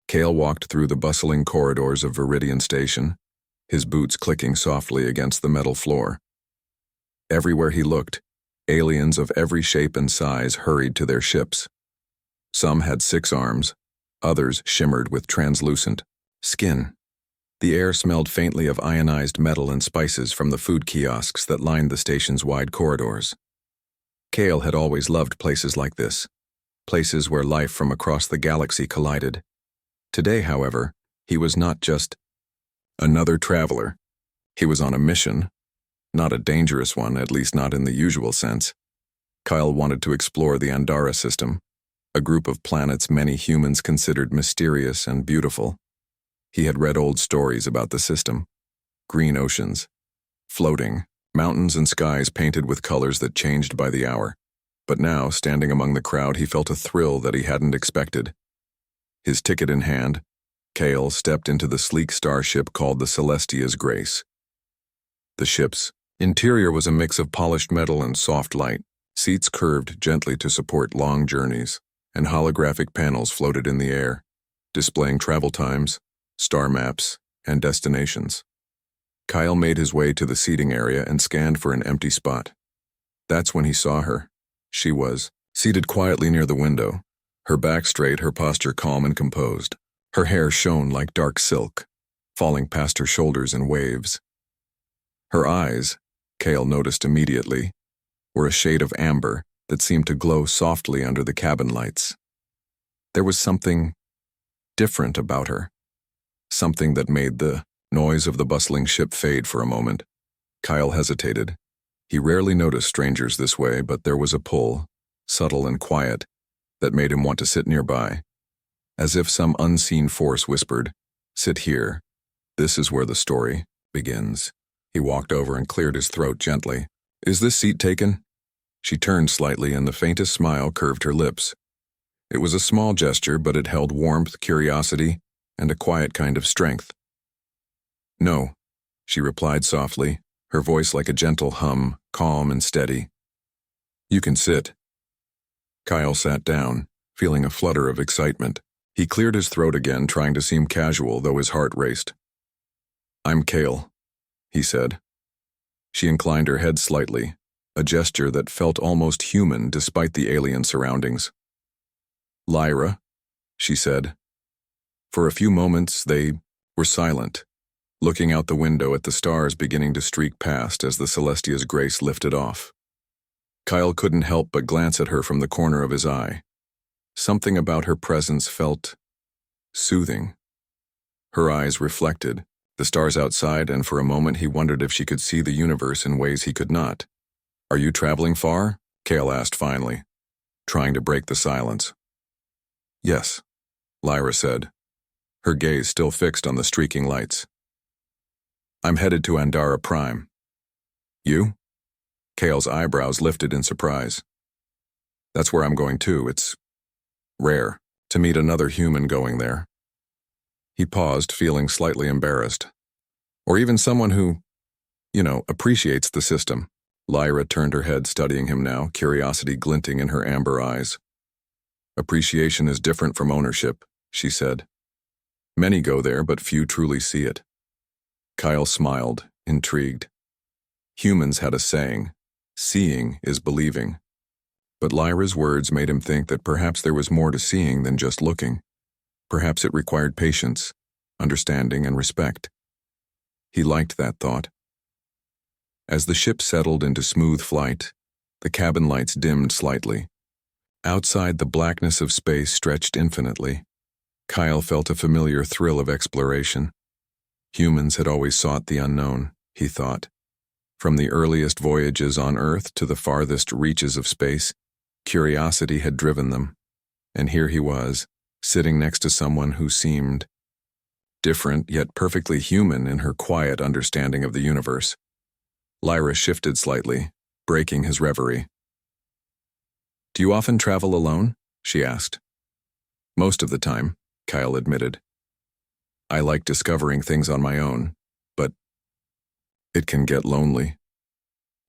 Kale walked through the bustling corridors of Viridian Station, his boots clicking softly against the metal floor. Everywhere he looked, aliens of every shape and size hurried to their ships. Some had 6 arms, others shimmered with translucent skin. The air smelled faintly of ionized metal and spices from the food kiosks that lined the station's wide corridors. Kale had always loved places like this, places where life from across the galaxy collided. Today, however, he was not just another traveler. He was on a mission, not a dangerous one, at least not in the usual sense. Kyle wanted to explore the Andara system, a group of planets many humans considered mysterious and beautiful. He had read old stories about the system. Green oceans, floating, mountains and skies painted with colors that changed by the hour. But now, standing among the crowd, he felt a thrill that he hadn't expected. His ticket in hand, Kale stepped into the sleek starship called the Celestia's Grace. The ship's interior was a mix of polished metal and soft light. Seats curved gently to support long journeys, and holographic panels floated in the air, displaying travel times, star maps, and destinations. Kyle made his way to the seating area and scanned for an empty spot. That's when he saw her. She was seated quietly near the window, her back straight, her posture calm and composed. Her hair shone like dark silk, falling past her shoulders in waves. Her eyes, Kale noticed immediately, were a shade of amber that seemed to glow softly under the cabin lights. There was something different about her, something that made the noise of the bustling ship fade for a moment. Kyle hesitated. He rarely noticed strangers this way, but there was a pull, subtle and quiet, that made him want to sit nearby. As if some unseen force whispered, "Sit here. This is where the story begins." He walked over and cleared his throat gently. "Is this seat taken?" She turned slightly and the faintest smile curved her lips. It was a small gesture, but it held warmth, curiosity, and a quiet kind of strength. "No," she replied softly, her voice like a gentle hum, calm and steady. "You can sit." Kyle sat down, feeling a flutter of excitement. He cleared his throat again, trying to seem casual, though his heart raced. "I'm Kale," he said. She inclined her head slightly, a gesture that felt almost human despite the alien surroundings. "Lyra," she said. For a few moments they were silent, looking out the window at the stars beginning to streak past as the Celestia's Grace lifted off. Kyle couldn't help but glance at her from the corner of his eye. Something about her presence felt soothing. Her eyes reflected the stars outside, and for a moment he wondered if she could see the universe in ways he could not. "Are you traveling far?" Kale asked finally, trying to break the silence. "Yes," Lyra said, her gaze still fixed on the streaking lights. "I'm headed to Andara Prime." "You?" Kale's eyebrows lifted in surprise. "That's where I'm going too. It's rare to meet another human going there." He paused, feeling slightly embarrassed. "Or even someone who, appreciates the system." Lyra turned her head, studying him now, curiosity glinting in her amber eyes. "Appreciation is different from ownership," she said. "Many go there, but few truly see it." Kyle smiled, intrigued. Humans had a saying, "Seeing is believing." But Lyra's words made him think that perhaps there was more to seeing than just looking. Perhaps it required patience, understanding, and respect. He liked that thought. As the ship settled into smooth flight, the cabin lights dimmed slightly. Outside, the blackness of space stretched infinitely. Kyle felt a familiar thrill of exploration. Humans had always sought the unknown, he thought. From the earliest voyages on Earth to the farthest reaches of space, curiosity had driven them. And here he was, sitting next to someone who seemed different yet perfectly human in her quiet understanding of the universe. Lyra shifted slightly, breaking his reverie. "Do you often travel alone?" she asked. "Most of the time," Kyle admitted. "I like discovering things on my own, but it can get lonely."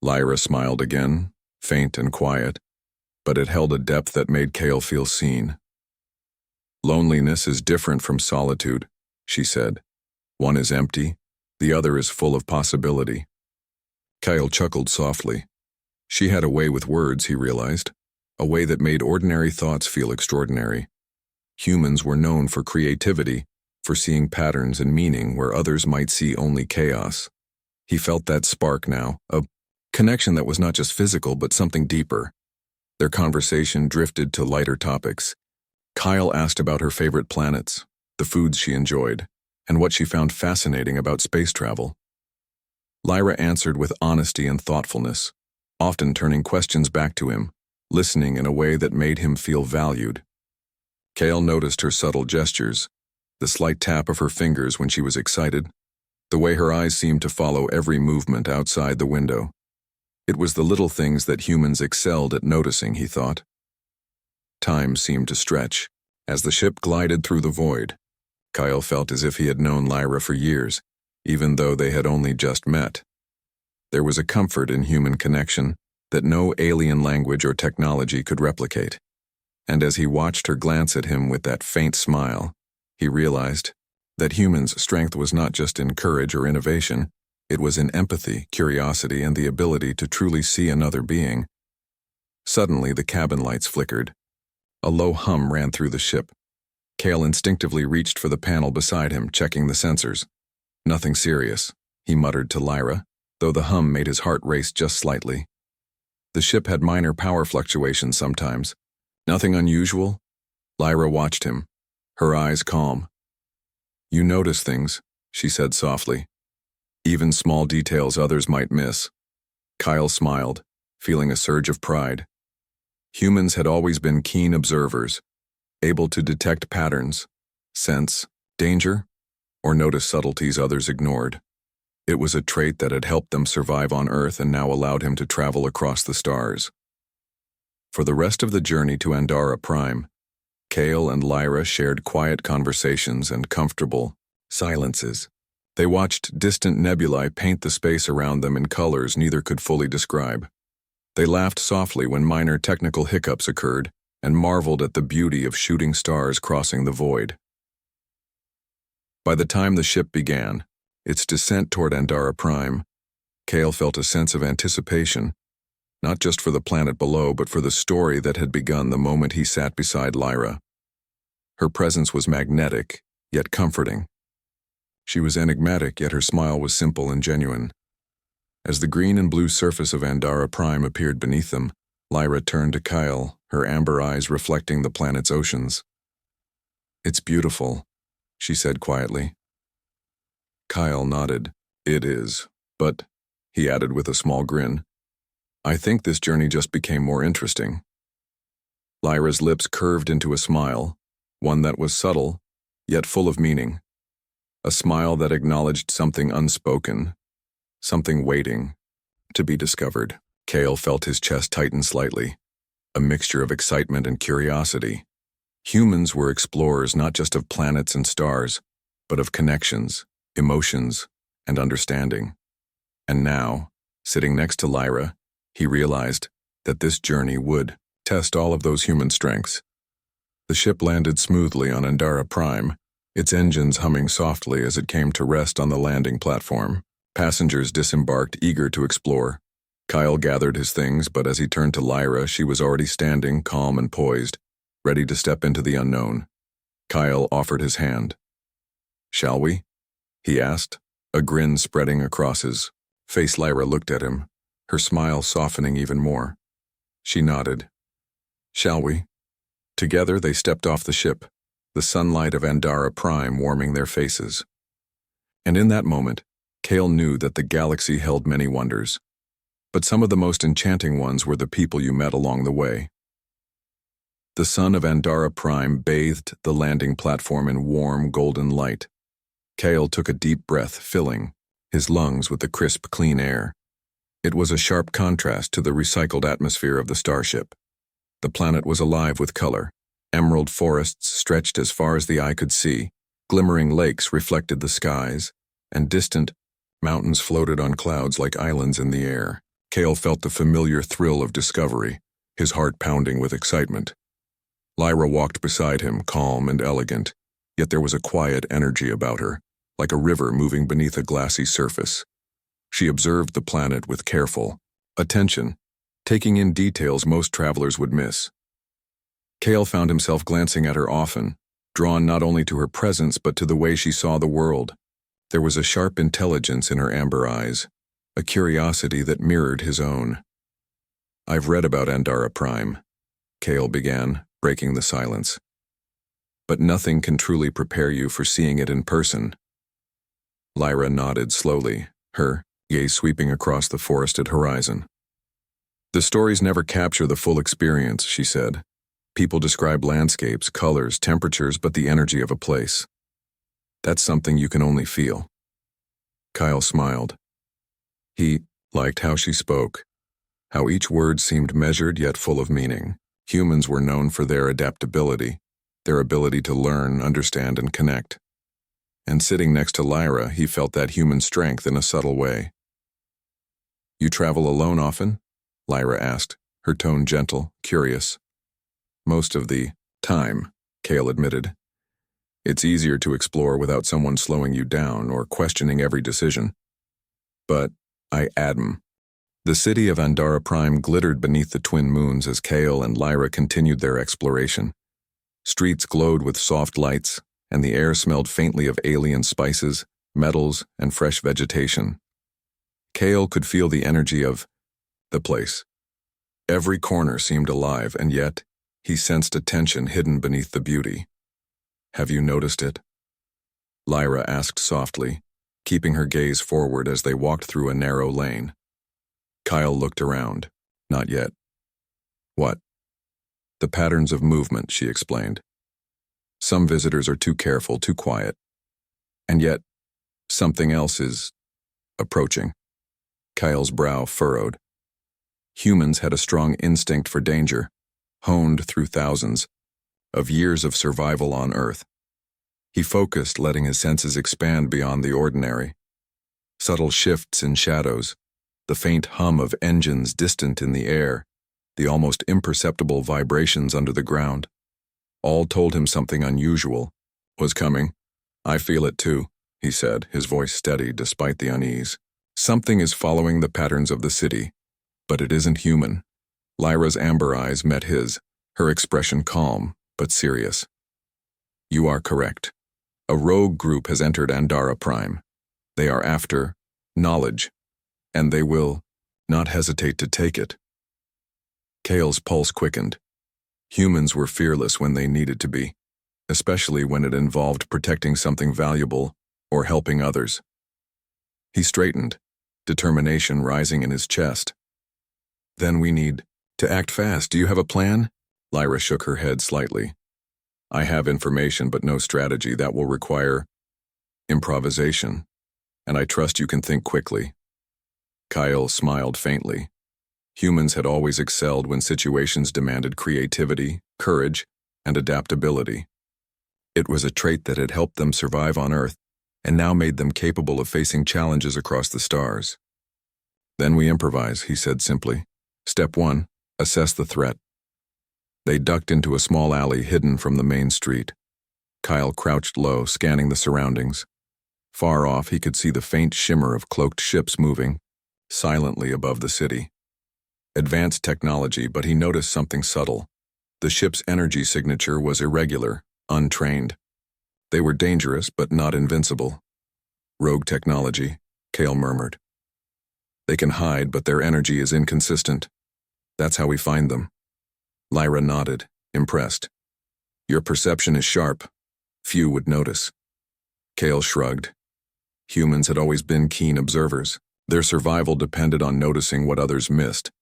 Lyra smiled again, faint and quiet, but it held a depth that made Kale feel seen. Loneliness is different from solitude, she said. One is empty, the other is full of possibility. Kyle chuckled softly. She had a way with words, he realized, a way that made ordinary thoughts feel extraordinary. Humans were known for creativity, for seeing patterns and meaning where others might see only chaos. He felt that spark now, a connection that was not just physical but something deeper. Their conversation drifted to lighter topics. Kyle asked about her favorite planets, the foods she enjoyed, and what she found fascinating about space travel. Lyra answered with honesty and thoughtfulness, often turning questions back to him, listening in a way that made him feel valued. Kyle noticed her subtle gestures, the slight tap of her fingers when she was excited, the way her eyes seemed to follow every movement outside the window. It was the little things that humans excelled at noticing, he thought. Time seemed to stretch. As the ship glided through the void, Kyle felt as if he had known Lyra for years, even though they had only just met. There was a comfort in human connection that no alien language or technology could replicate. And as he watched her glance at him with that faint smile, he realized that humans' strength was not just in courage or innovation, it was in empathy, curiosity, and the ability to truly see another being. Suddenly, the cabin lights flickered. A low hum ran through the ship. Kale instinctively reached for the panel beside him, checking the sensors. Nothing serious, he muttered to Lyra, though the hum made his heart race just slightly. The ship had minor power fluctuations sometimes. Nothing unusual? Lyra watched him, her eyes calm. You notice things, she said softly. Even small details others might miss. Kyle smiled, feeling a surge of pride. Humans had always been keen observers, able to detect patterns, sense danger, or notice subtleties others ignored. It was a trait that had helped them survive on Earth and now allowed him to travel across the stars. For the rest of the journey to Andara Prime, Kale and Lyra shared quiet conversations and comfortable silences. They watched distant nebulae paint the space around them in colors neither could fully describe. They laughed softly when minor technical hiccups occurred and marveled at the beauty of shooting stars crossing the void. By the time the ship began its descent toward Andara Prime, Kale felt a sense of anticipation, not just for the planet below but for the story that had begun the moment he sat beside Lyra. Her presence was magnetic, yet comforting. She was enigmatic, yet her smile was simple and genuine. As the green and blue surface of Andara Prime appeared beneath them, Lyra turned to Kyle, her amber eyes reflecting the planet's oceans. It's beautiful, she said quietly. Kyle nodded. It is, but, he added with a small grin, I think this journey just became more interesting. Lyra's lips curved into a smile, one that was subtle, yet full of meaning. A smile that acknowledged something unspoken, something waiting to be discovered. Kale felt his chest tighten slightly, a mixture of excitement and curiosity. Humans were explorers not just of planets and stars, but of connections, emotions, and understanding. And now, sitting next to Lyra, he realized that this journey would test all of those human strengths. The ship landed smoothly on Andara Prime, its engines humming softly as it came to rest on the landing platform. Passengers disembarked, eager to explore. Kyle gathered his things, but as he turned to Lyra, she was already standing, calm and poised, ready to step into the unknown. Kyle offered his hand. Shall we? He asked, a grin spreading across his face. Lyra looked at him, her smile softening even more. She nodded. Shall we? Together they stepped off the ship, the sunlight of Andara Prime warming their faces. And in that moment, Kale knew that the galaxy held many wonders, but some of the most enchanting ones were the people you met along the way. The sun of Andara Prime bathed the landing platform in warm, golden light. Kale took a deep breath, filling his lungs with the crisp, clean air. It was a sharp contrast to the recycled atmosphere of the starship. The planet was alive with color. Emerald forests stretched as far as the eye could see, glimmering lakes reflected the skies, and distant mountains floated on clouds like islands in the air. Kale felt the familiar thrill of discovery, his heart pounding with excitement. Lyra walked beside him, calm and elegant, yet there was a quiet energy about her, like a river moving beneath a glassy surface. She observed the planet with careful attention, taking in details most travelers would miss. Cale found himself glancing at her often, drawn not only to her presence but to the way she saw the world. There was a sharp intelligence in her amber eyes, a curiosity that mirrored his own. "I've read about Andara Prime," Cale began, breaking the silence. "But nothing can truly prepare you for seeing it in person." Lyra nodded slowly, her gaze sweeping across the forested horizon. "The stories never capture the full experience," she said. "People describe landscapes, colors, temperatures, but the energy of a place. That's something you can only feel." Kyle smiled. He liked how she spoke, how each word seemed measured yet full of meaning. Humans were known for their adaptability, their ability to learn, understand, and connect. And sitting next to Lyra, he felt that human strength in a subtle way. "You travel alone often?" Lyra asked, her tone gentle, curious. "Most of the time," Cale admitted. "It's easier to explore without someone slowing you down or questioning every decision. But I adm." The city of Andara Prime glittered beneath the twin moons as Cale and Lyra continued their exploration. Streets glowed with soft lights, and the air smelled faintly of alien spices, metals, and fresh vegetation. Cale could feel the energy of the place. Every corner seemed alive, and yet he sensed a tension hidden beneath the beauty. "Have you noticed it?" Lyra asked softly, keeping her gaze forward as they walked through a narrow lane. Kyle looked around. "Not yet." "What?" "The patterns of movement," she explained. "Some visitors are too careful, too quiet. And yet, something else is approaching." Kyle's brow furrowed. Humans had a strong instinct for danger, honed through thousands of years of survival on Earth. He focused, letting his senses expand beyond the ordinary. Subtle shifts in shadows, the faint hum of engines distant in the air, the almost imperceptible vibrations under the ground, all told him something unusual was coming. "I feel it too," he said, his voice steady despite the unease. "Something is following the patterns of the city, but it isn't human." Lyra's amber eyes met his, her expression calm but serious. "You are correct. A rogue group has entered Andara Prime. They are after knowledge, and they will not hesitate to take it." Cale's pulse quickened. Humans were fearless when they needed to be, especially when it involved protecting something valuable or helping others. He straightened, determination rising in his chest. "Then we need to act fast. Do you have a plan?" Lyra shook her head slightly. "I have information but no strategy. That will require improvisation, and I trust you can think quickly." Kyle smiled faintly. Humans had always excelled when situations demanded creativity, courage, and adaptability. It was a trait that had helped them survive on Earth and now made them capable of facing challenges across the stars. "Then we improvise," he said simply. "Step 1, assess the threat." They ducked into a small alley hidden from the main street. Kyle crouched low, scanning the surroundings. Far off, he could see the faint shimmer of cloaked ships moving silently above the city. Advanced technology, but he noticed something subtle. The ship's energy signature was irregular, untrained. They were dangerous, but not invincible. "Rogue technology," Cale murmured. "They can hide, but their energy is inconsistent. That's how we find them." Lyra nodded, impressed. "Your perception is sharp. Few would notice." Cale shrugged. Humans had always been keen observers. Their survival depended on noticing what others missed,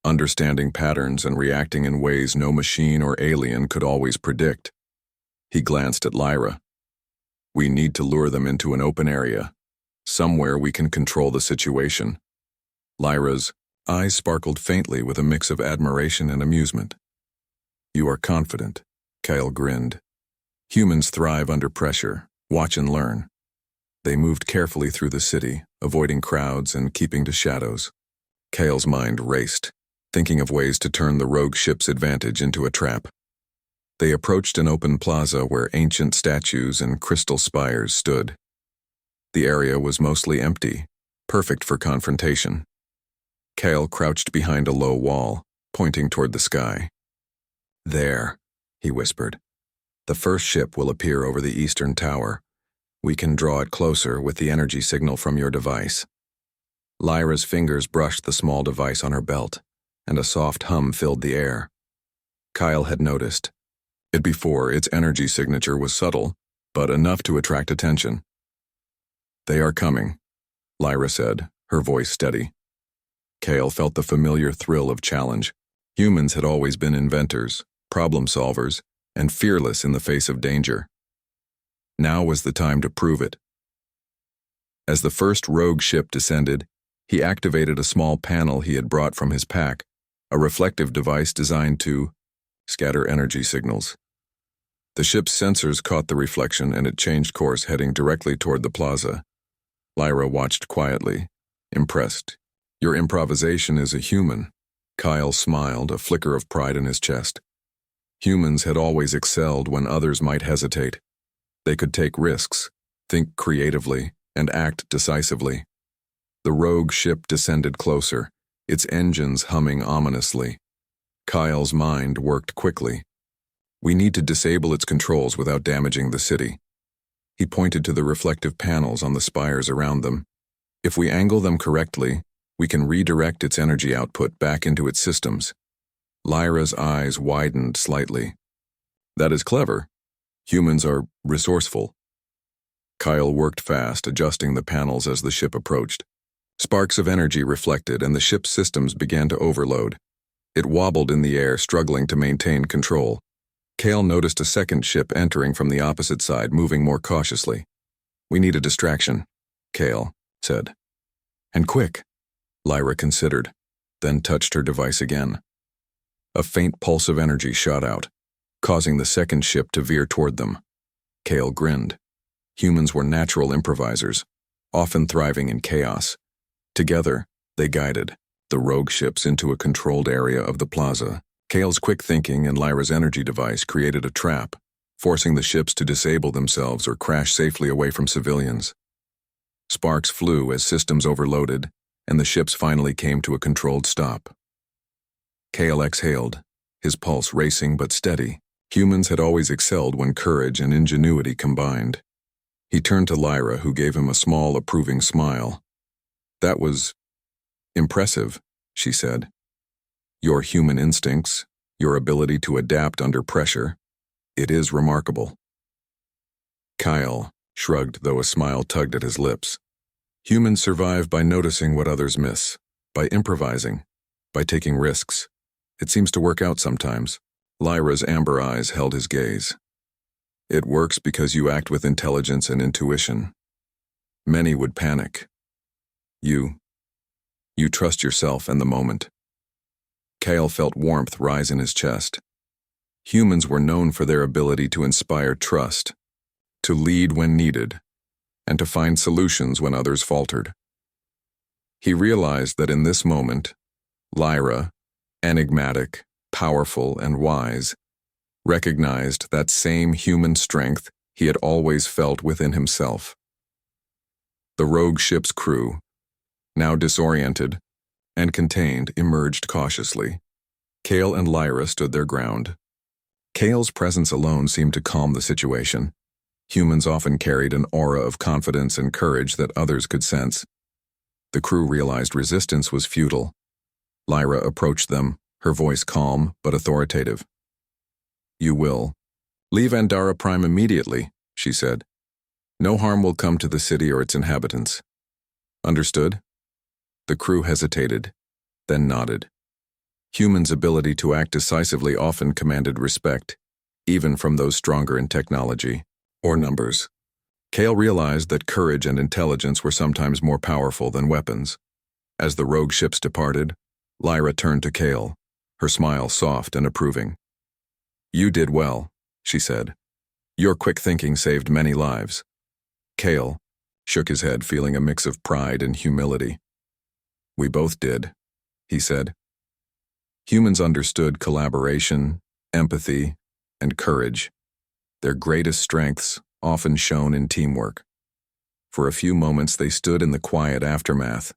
understanding patterns and reacting in ways no machine or alien could always predict. He glanced at Lyra. "We need to lure them into an open area, somewhere we can control the situation." Lyra's eyes sparkled faintly with a mix of admiration and amusement. "You are confident," Kyle grinned. "Humans thrive under pressure. Watch and learn." They moved carefully through the city, avoiding crowds and keeping to shadows. Cale's mind raced, thinking of ways to turn the rogue ship's advantage into a trap. They approached an open plaza where ancient statues and crystal spires stood. The area was mostly empty, perfect for confrontation. Kale crouched behind a low wall, pointing toward the sky. "There," he whispered. "The first ship will appear over the eastern tower. We can draw it closer with the energy signal from your device." Lyra's fingers brushed the small device on her belt, and a soft hum filled the air. Kyle had noticed it before. Its energy signature was subtle, but enough to attract attention. "They are coming," Lyra said, her voice steady. Kale felt the familiar thrill of challenge. Humans had always been inventors, problem solvers, and fearless in the face of danger. Now was the time to prove it. As the first rogue ship descended, he activated a small panel he had brought from his pack, a reflective device designed to scatter energy signals. The ship's sensors caught the reflection and it changed course, heading directly toward the plaza. Lyra watched quietly, impressed. "Your improvisation is a human." Kyle smiled, a flicker of pride in his chest. Humans had always excelled when others might hesitate. They could take risks, think creatively, and act decisively. The rogue ship descended closer, its engines humming ominously. Kyle's mind worked quickly. "We need to disable its controls without damaging the city." He pointed to the reflective panels on the spires around them. "If we angle them correctly, we can redirect its energy output back into its systems." Lyra's eyes widened slightly. "That is clever. Humans are resourceful." Kyle worked fast, adjusting the panels as the ship approached. Sparks of energy reflected and the ship's systems began to overload. It wobbled in the air, struggling to maintain control. Kale noticed a second ship entering from the opposite side, moving more cautiously. "We need a distraction," Kale said. "And quick." Lyra considered, then touched her device again. A faint pulse of energy shot out, causing the second ship to veer toward them. Kale grinned. Humans were natural improvisers, often thriving in chaos. Together, they guided the rogue ships into a controlled area of the plaza. Kale's quick thinking and Lyra's energy device created a trap, forcing the ships to disable themselves or crash safely away from civilians. Sparks flew as systems overloaded, and the ships finally came to a controlled stop. Kale exhaled, his pulse racing but steady. Humans had always excelled when courage and ingenuity combined. He turned to Lyra, who gave him a small, approving smile. "That was impressive," she said. "Your human instincts, your ability to adapt under pressure, it is remarkable." Kyle shrugged, though a smile tugged at his lips. Humans survive by noticing what others miss, by improvising, by taking risks. It seems to work out sometimes. Lyra's amber eyes held his gaze. "It works because you act with intelligence and intuition. Many would panic. You trust yourself and the moment." Kale felt warmth rise in his chest. Humans were known for their ability to inspire trust, to lead when needed, and to find solutions when others faltered. He realized that in this moment, Lyra, enigmatic, powerful, and wise, recognized that same human strength he had always felt within himself. The rogue ship's crew, now disoriented and contained, emerged cautiously. Kale and Lyra stood their ground. Kale's presence alone seemed to calm the situation. Humans often carried an aura of confidence and courage that others could sense. The crew realized resistance was futile. Lyra approached them, her voice calm but authoritative. "You will leave Andara Prime immediately," she said. "No harm will come to the city or its inhabitants." "Understood?" The crew hesitated, then nodded. Humans' ability to act decisively often commanded respect, even from those stronger in technology or numbers. Kale realized that courage and intelligence were sometimes more powerful than weapons. As the rogue ships departed, Lyra turned to Kale, her smile soft and approving. "You did well," she said. "Your quick thinking saved many lives." Kale shook his head, feeling a mix of pride and humility. "We both did," he said. Humans understood collaboration, empathy, and courage, their greatest strengths often shown in teamwork. For a few moments they stood in the quiet aftermath,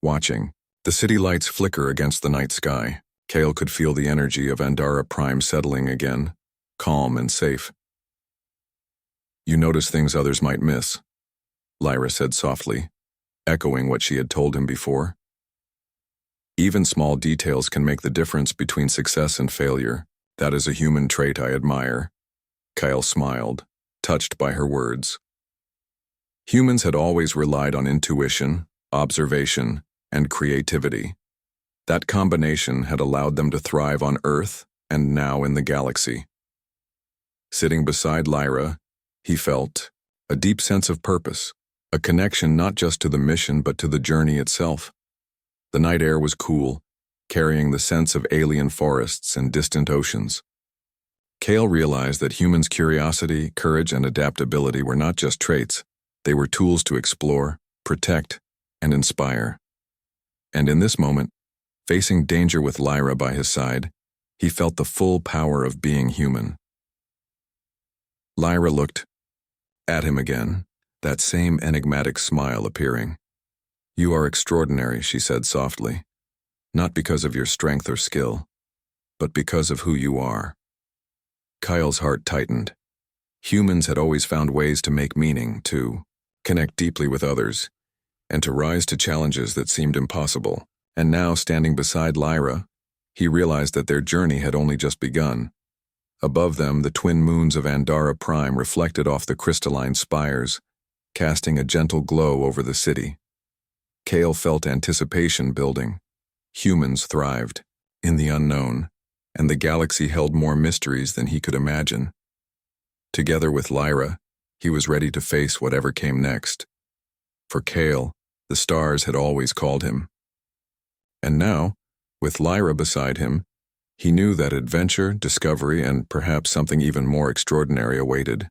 watching. The city lights flicker against the night sky. Kale could feel the energy of Andara Prime settling again, calm and safe. "You notice things others might miss," Lyra said softly, echoing what she had told him before. "Even small details can make the difference between success and failure. That is a human trait I admire." Kyle smiled, touched by her words. Humans had always relied on intuition, observation, and creativity. That combination had allowed them to thrive on Earth and now in the galaxy. Sitting beside Lyra, he felt a deep sense of purpose, a connection not just to the mission but to the journey itself. The night air was cool, carrying the sense of alien forests and distant oceans. Kale realized that humans' curiosity, courage, and adaptability were not just traits, they were tools to explore, protect, and inspire. And in this moment, facing danger with Lyra by his side, he felt the full power of being human. Lyra looked at him again, that same enigmatic smile appearing. "You are extraordinary," she said softly, "not because of your strength or skill, but because of who you are." Kyle's heart tightened. Humans had always found ways to make meaning, to connect deeply with others, and to rise to challenges that seemed impossible. And now, standing beside Lyra, he realized that their journey had only just begun. Above them, the twin moons of Andara Prime reflected off the crystalline spires, casting a gentle glow over the city. Kale felt anticipation building. Humans thrived in the unknown, and the galaxy held more mysteries than he could imagine. Together with Lyra, he was ready to face whatever came next. For Kale, the stars had always called him. And now, with Lyra beside him, he knew that adventure, discovery, and perhaps something even more extraordinary awaited.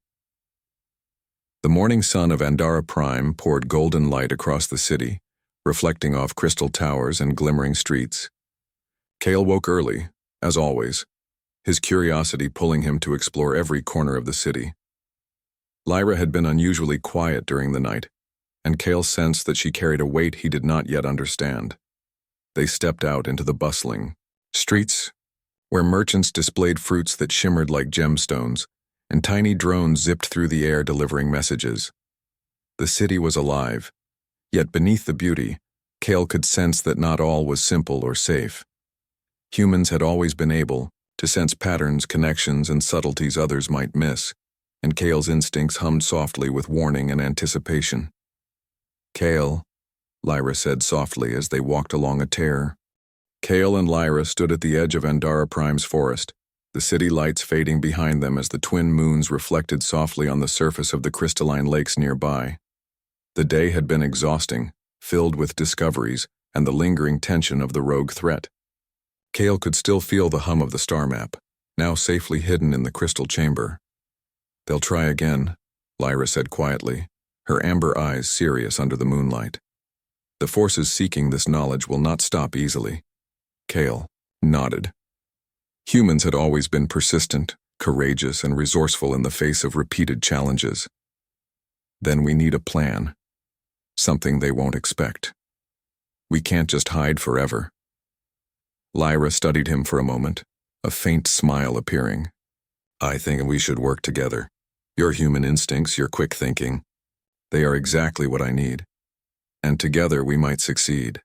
The morning sun of Andara Prime poured golden light across the city, reflecting off crystal towers and glimmering streets. Kale woke early, as always, his curiosity pulling him to explore every corner of the city. Lyra had been unusually quiet during the night, and Kale sensed that she carried a weight he did not yet understand. They stepped out into the bustling streets, where merchants displayed fruits that shimmered like gemstones, and tiny drones zipped through the air delivering messages. The city was alive, yet beneath the beauty, Kale could sense that not all was simple or safe. Humans had always been able to sense patterns, connections, and subtleties others might miss, and Kale's instincts hummed softly with warning and anticipation. "Kale," Lyra said softly as they walked along a tear. Kale and Lyra stood at the edge of Andara Prime's forest, the city lights fading behind them as the twin moons reflected softly on the surface of the crystalline lakes nearby. The day had been exhausting, filled with discoveries and the lingering tension of the rogue threat. Kale could still feel the hum of the star map, now safely hidden in the crystal chamber. "They'll try again," Lyra said quietly, her amber eyes serious under the moonlight. "The forces seeking this knowledge will not stop easily." Kale nodded. Humans had always been persistent, courageous, and resourceful in the face of repeated challenges. "Then we need a plan. Something they won't expect. We can't just hide forever." Lyra studied him for a moment, a faint smile appearing. "I think we should work together. Your human instincts, your quick thinking, they are exactly what I need. And together we might succeed."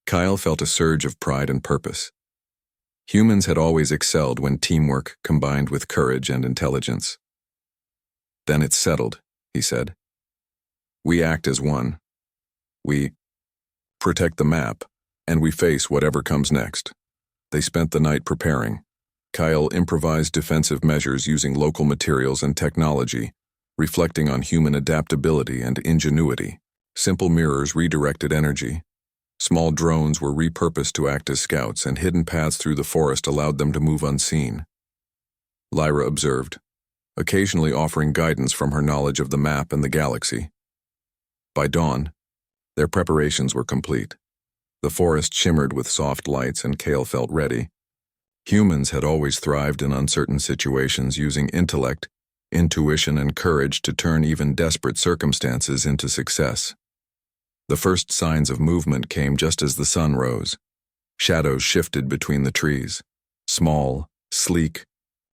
Kyle felt a surge of pride and purpose. Humans had always excelled when teamwork combined with courage and intelligence. "Then it's settled," he said. "We act as one. We protect the map, and we face whatever comes next." They spent the night preparing. Kyle improvised defensive measures using local materials and technology, reflecting on human adaptability and ingenuity. Simple mirrors redirected energy. Small drones were repurposed to act as scouts, and hidden paths through the forest allowed them to move unseen. Lyra observed, occasionally offering guidance from her knowledge of the map and the galaxy. By dawn, their preparations were complete. The forest shimmered with soft lights, and Kale felt ready. Humans had always thrived in uncertain situations using intellect, intuition, and courage to turn even desperate circumstances into success. The first signs of movement came just as the sun rose. Shadows shifted between the trees. Small, sleek,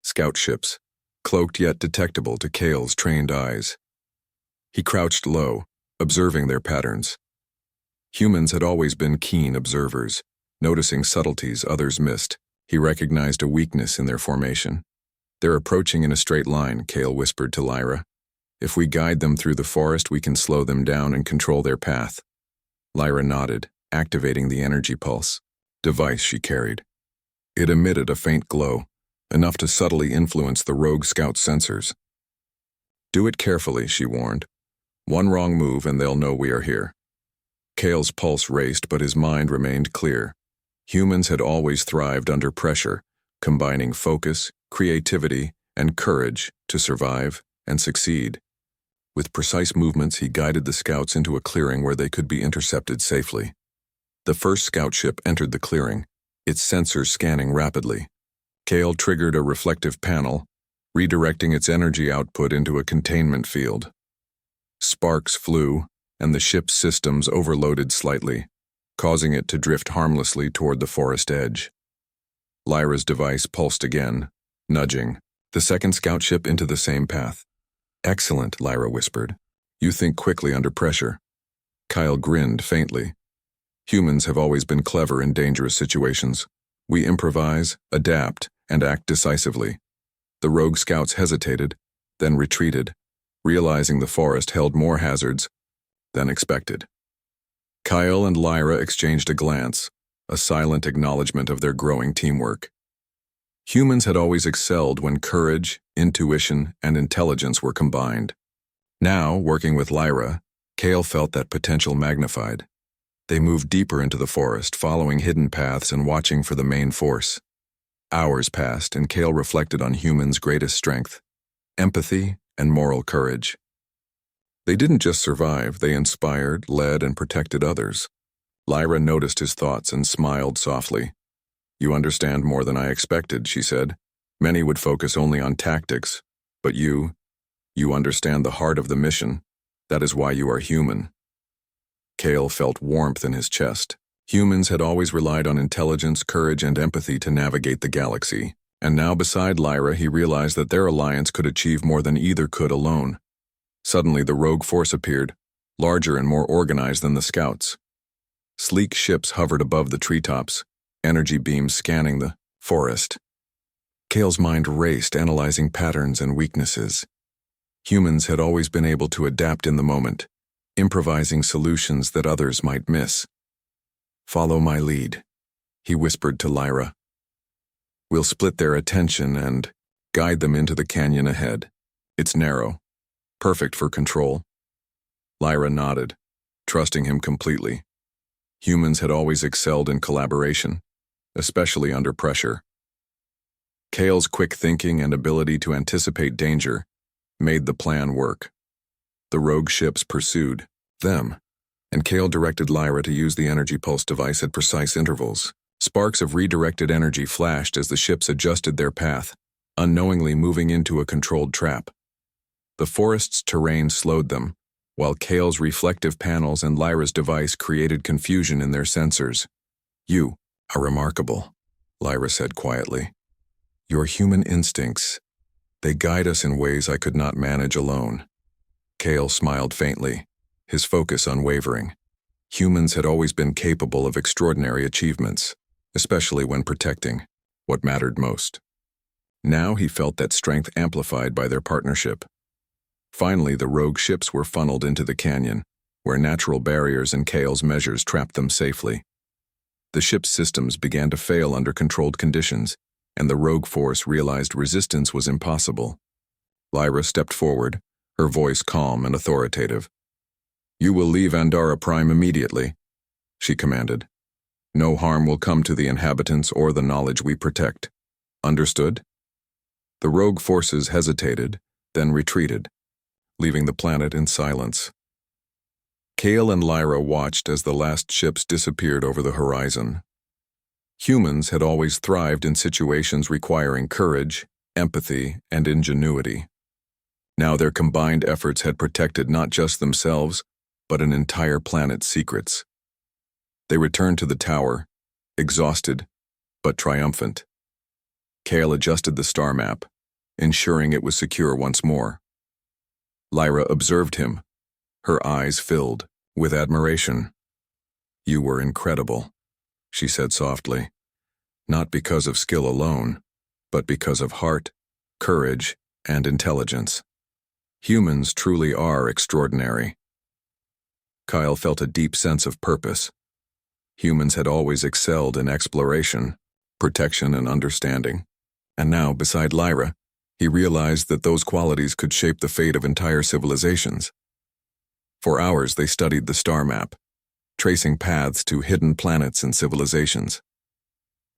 scout ships, cloaked yet detectable to Kale's trained eyes. He crouched low, observing their patterns. Humans had always been keen observers, noticing subtleties others missed. He recognized a weakness in their formation. "They're approaching in a straight line," Kale whispered to Lyra. "If we guide them through the forest, we can slow them down and control their path." Lyra nodded, activating the energy pulse device she carried. It emitted a faint glow, enough to subtly influence the rogue scout's sensors. "Do it carefully," she warned. "One wrong move and they'll know we are here." Kale's pulse raced, but his mind remained clear. Humans had always thrived under pressure, combining focus, creativity, and courage to survive and succeed. With precise movements, he guided the scouts into a clearing where they could be intercepted safely. The first scout ship entered the clearing, its sensors scanning rapidly. Kale triggered a reflective panel, redirecting its energy output into a containment field. Sparks flew, and the ship's systems overloaded slightly, causing it to drift harmlessly toward the forest edge. Lyra's device pulsed again, nudging the second scout ship into the same path. "Excellent," Lyra whispered. "You think quickly under pressure." Kyle grinned faintly. "Humans have always been clever in dangerous situations. We improvise, adapt, and act decisively." The rogue scouts hesitated, then retreated, realizing the forest held more hazards than expected. Kyle and Lyra exchanged a glance, a silent acknowledgement of their growing teamwork. Humans had always excelled when courage, intuition, and intelligence were combined. Now, working with Lyra, Kale felt that potential magnified. They moved deeper into the forest, following hidden paths and watching for the main force. Hours passed, and Kale reflected on humans' greatest strength: empathy and moral courage. They didn't just survive, they inspired, led, and protected others. Lyra noticed his thoughts and smiled softly. "You understand more than I expected," she said. "Many would focus only on tactics, but you understand the heart of the mission. That is why you are human." Kale felt warmth in his chest. Humans had always relied on intelligence, courage, and empathy to navigate the galaxy, and now beside Lyra he realized that their alliance could achieve more than either could alone. Suddenly the rogue force appeared, larger and more organized than the scouts. Sleek ships hovered above the treetops, energy beams scanning the forest. Kale's mind raced, analyzing patterns and weaknesses. Humans had always been able to adapt in the moment, improvising solutions that others might miss. "Follow my lead," he whispered to Lyra. "We'll split their attention and guide them into the canyon ahead. It's narrow, perfect for control." Lyra nodded, trusting him completely. Humans had always excelled in collaboration, especially under pressure. Kale's quick thinking and ability to anticipate danger made the plan work. The rogue ships pursued them, and Kale directed Lyra to use the energy pulse device at precise intervals. Sparks of redirected energy flashed as the ships adjusted their path, unknowingly moving into a controlled trap. The forest's terrain slowed them, while Kale's reflective panels and Lyra's device created confusion in their sensors. "You are remarkable," Lyra said quietly. "Your human instincts, they guide us in ways I could not manage alone." Kale smiled faintly, his focus unwavering. Humans had always been capable of extraordinary achievements, especially when protecting what mattered most. Now he felt that strength amplified by their partnership. Finally, the rogue ships were funneled into the canyon, where natural barriers and Kale's measures trapped them safely. The ship's systems began to fail under controlled conditions, and the rogue force realized resistance was impossible. Lyra stepped forward, her voice calm and authoritative. "You will leave Andara Prime immediately," she commanded. "No harm will come to the inhabitants or the knowledge we protect. Understood?" The rogue forces hesitated, then retreated, leaving the planet in silence. Kale and Lyra watched as the last ships disappeared over the horizon. Humans had always thrived in situations requiring courage, empathy, and ingenuity. Now their combined efforts had protected not just themselves, but an entire planet's secrets. They returned to the tower, exhausted, but triumphant. Kale adjusted the star map, ensuring it was secure once more. Lyra observed him, her eyes filled with admiration. "You were incredible," she said softly, "not because of skill alone, but because of heart, courage, and intelligence. Humans truly are extraordinary." Kyle felt a deep sense of purpose. Humans had always excelled in exploration, protection, and understanding. And now, beside Lyra, he realized that those qualities could shape the fate of entire civilizations. For hours they studied the star map, tracing paths to hidden planets and civilizations.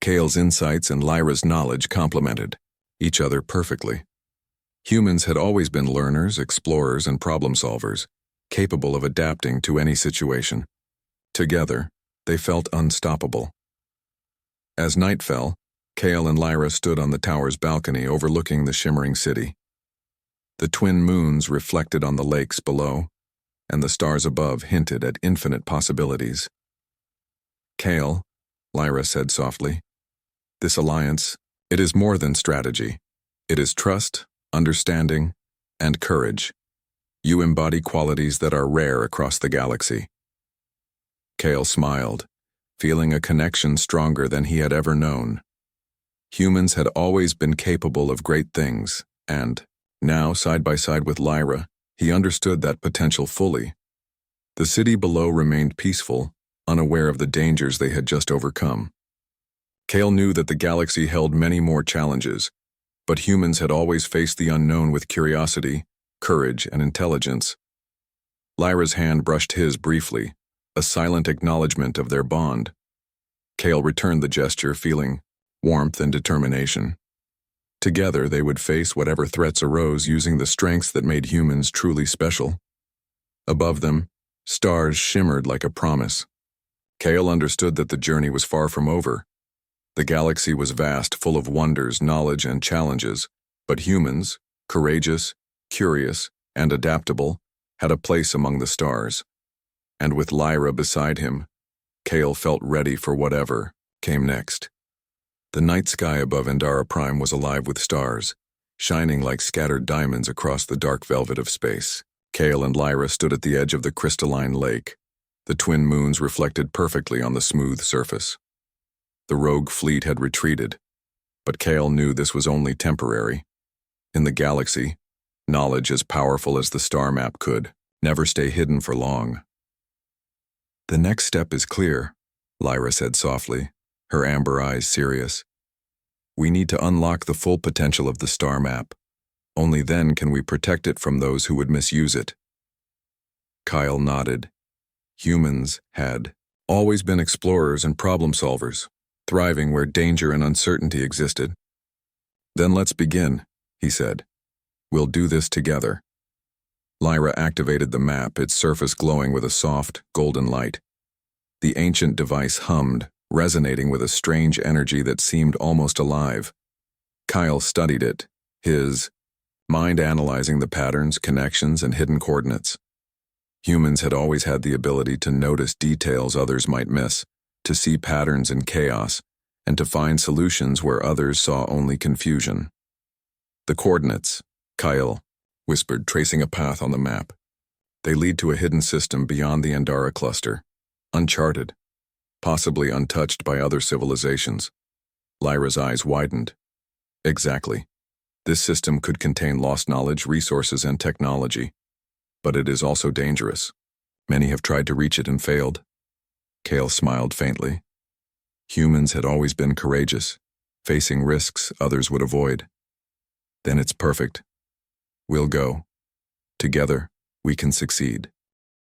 Kale's insights and Lyra's knowledge complemented each other perfectly. Humans had always been learners, explorers, and problem solvers, capable of adapting to any situation. Together, they felt unstoppable. As night fell, Kale and Lyra stood on the tower's balcony overlooking the shimmering city. The twin moons reflected on the lakes below, and the stars above hinted at infinite possibilities. "Kale," Lyra said softly, "this alliance, it is more than strategy. It is trust, understanding, and courage. You embody qualities that are rare across the galaxy." Kale smiled, feeling a connection stronger than he had ever known. Humans had always been capable of great things, and, now side by side with Lyra, he understood that potential fully. The city below remained peaceful, unaware of the dangers they had just overcome. Kale knew that the galaxy held many more challenges, but humans had always faced the unknown with curiosity, courage, and intelligence. Lyra's hand brushed his briefly, a silent acknowledgement of their bond. Kale returned the gesture, feeling warmth and determination. Together, they would face whatever threats arose using the strengths that made humans truly special. Above them, stars shimmered like a promise. Kale understood that the journey was far from over. The galaxy was vast, full of wonders, knowledge, and challenges, but humans, courageous, curious, and adaptable, had a place among the stars. And with Lyra beside him, Kale felt ready for whatever came next. The night sky above Endara Prime was alive with stars, shining like scattered diamonds across the dark velvet of space. Kale and Lyra stood at the edge of the crystalline lake. The twin moons reflected perfectly on the smooth surface. The rogue fleet had retreated, but Kale knew this was only temporary. In the galaxy, knowledge as powerful as the star map could never stay hidden for long. "The next step is clear," Lyra said softly, her amber eyes serious. "We need to unlock the full potential of the star map. Only then can we protect it from those who would misuse it." Kyle nodded. Humans had always been explorers and problem solvers, thriving where danger and uncertainty existed. "Then let's begin," he said. "We'll do this together." Lyra activated the map, its surface glowing with a soft, golden light. The ancient device hummed, resonating with a strange energy that seemed almost alive. Kyle studied it, his mind analyzing the patterns, connections, and hidden coordinates. Humans had always had the ability to notice details others might miss, to see patterns in chaos, and to find solutions where others saw only confusion. "The coordinates," Kyle whispered, tracing a path on the map. "They lead to a hidden system beyond the Endara cluster, uncharted, possibly untouched by other civilizations." Lyra's eyes widened. "Exactly. This system could contain lost knowledge, resources, and technology. But it is also dangerous. Many have tried to reach it and failed." Kale smiled faintly. Humans had always been courageous, facing risks others would avoid. "Then it's perfect. We'll go. Together, we can succeed."